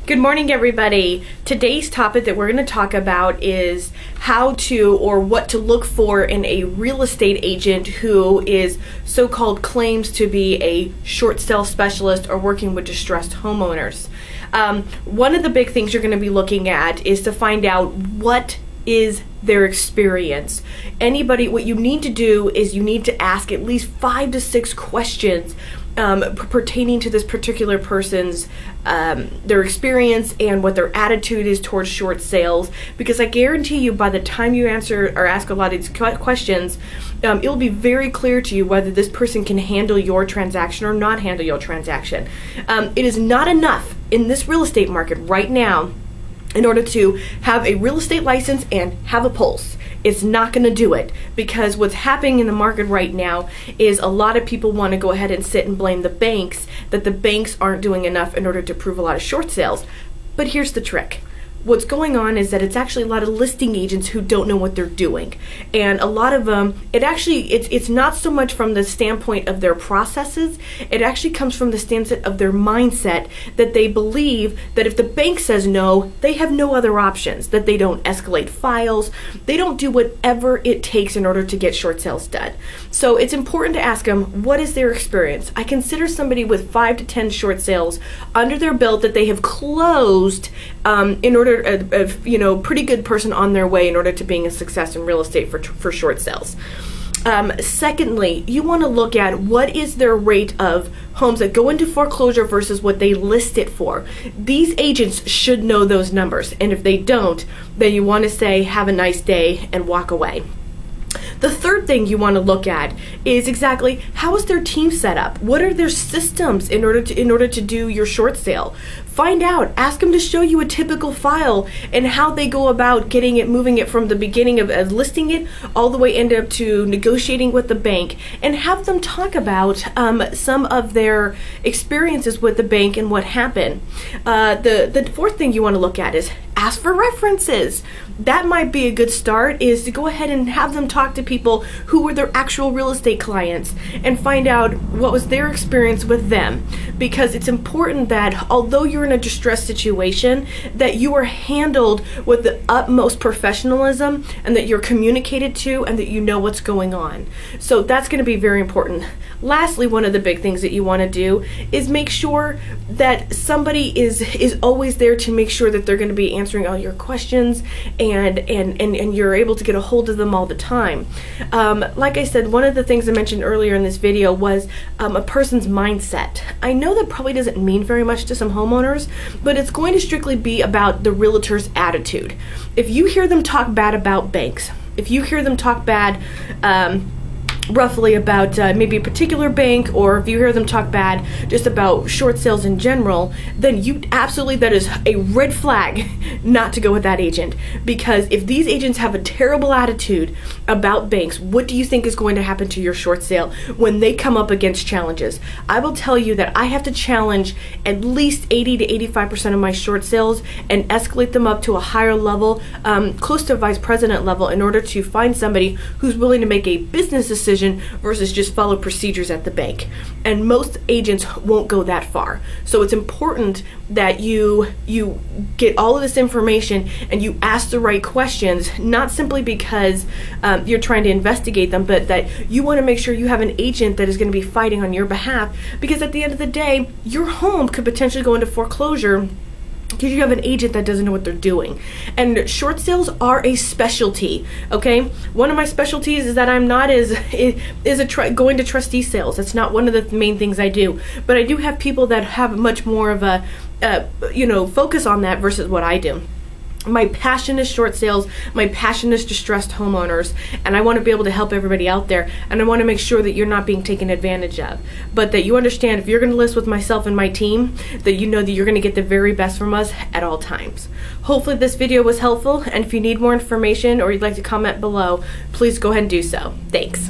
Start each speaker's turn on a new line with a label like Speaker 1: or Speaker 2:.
Speaker 1: Good morning, everybody. Today's topic that we're going to talk about is how to or what to look for in a real estate agent who is so-called claims to be a short sale specialist or working with distressed homeowners. One of the big things you're going to be looking at is to find out what is their experience. What you need to do is you need to ask at least 5 to 6 questions pertaining to this particular person's their experience and what their attitude is towards short sales, because I guarantee you by the time you answer or ask a lot of these questions, it'll be very clear to you whether this person can handle your transaction or not handle your transaction. It is not enough in this real estate market right now in order to have a real estate license and have a pulse. It's not going to do it, because what's happening in the market right now is a lot of people want to go ahead and sit and blame the banks that the banks aren't doing enough in order to prove a lot of short sales. But here's the trick. What's going on is that it's actually a lot of listing agents who don't know what they're doing. And a lot of them, it's not so much from the standpoint of their processes, it actually comes from the standpoint of their mindset, that they believe that if the bank says no, they have no other options, that they don't escalate files, they don't do whatever it takes in order to get short sales done. So it's important to ask them, what is their experience? I consider somebody with 5 to 10 short sales under their belt that they have closed in order pretty good person on their way in order to being a success in real estate for short sales. Secondly, you want to look at what is their rate of homes that go into foreclosure versus what they list it for. These agents should know those numbers, and if they don't, then you want to say have a nice day and walk away. The third thing you want to look at is exactly how is their team set up? What are their systems in order to do your short sale? Find out. Ask them to show you a typical file and how they go about moving it from the beginning of listing it all the way up to negotiating with the bank, and have them talk about some of their experiences with the bank and what happened. The fourth thing you want to look at is ask for references. That might be a good start, is to go ahead and have them talk to people who were their actual real estate clients and find out what was their experience with them, because it's important that although you're in a distressed situation, that you are handled with the utmost professionalism and that you're communicated to and that you know what's going on. So that's going to be very important. Lastly, one of the big things that you want to do is make sure that somebody is always there to make sure that they're going to be answering all your questions and you're able to get a hold of them all the time. Like I said, one of the things I mentioned earlier in this video was a person's mindset. I know that probably doesn't mean very much to some homeowners, but it's going to strictly be about the realtor's attitude. If you hear them talk bad about banks, if you hear them talk bad roughly about maybe a particular bank, or if you hear them talk bad just about short sales in general, then that is a red flag not to go with that agent. Because if these agents have a terrible attitude about banks, what do you think is going to happen to your short sale when they come up against challenges? I will tell you that I have to challenge at least 80 to 85% of my short sales and escalate them up to a higher level, close to vice president level, in order to find somebody who's willing to make a business decision versus just follow procedures at the bank. And most agents won't go that far. So it's important that you get all of this information and you ask the right questions, not simply because you're trying to investigate them, but that you want to make sure you have an agent that is going to be fighting on your behalf, because at the end of the day, your home could potentially go into foreclosure because you have an agent that doesn't know what they're doing. And short sales are a specialty, okay? One of my specialties is that I'm not going to trustee sales. That's not one of the main things I do. But I do have people that have much more of a focus on that versus what I do. My passion is short sales, my passion is distressed homeowners, and I want to be able to help everybody out there, and I want to make sure that you're not being taken advantage of. But that you understand, if you're going to list with myself and my team, that you know that you're going to get the very best from us at all times. Hopefully this video was helpful, and if you need more information or you'd like to comment below, please go ahead and do so. Thanks.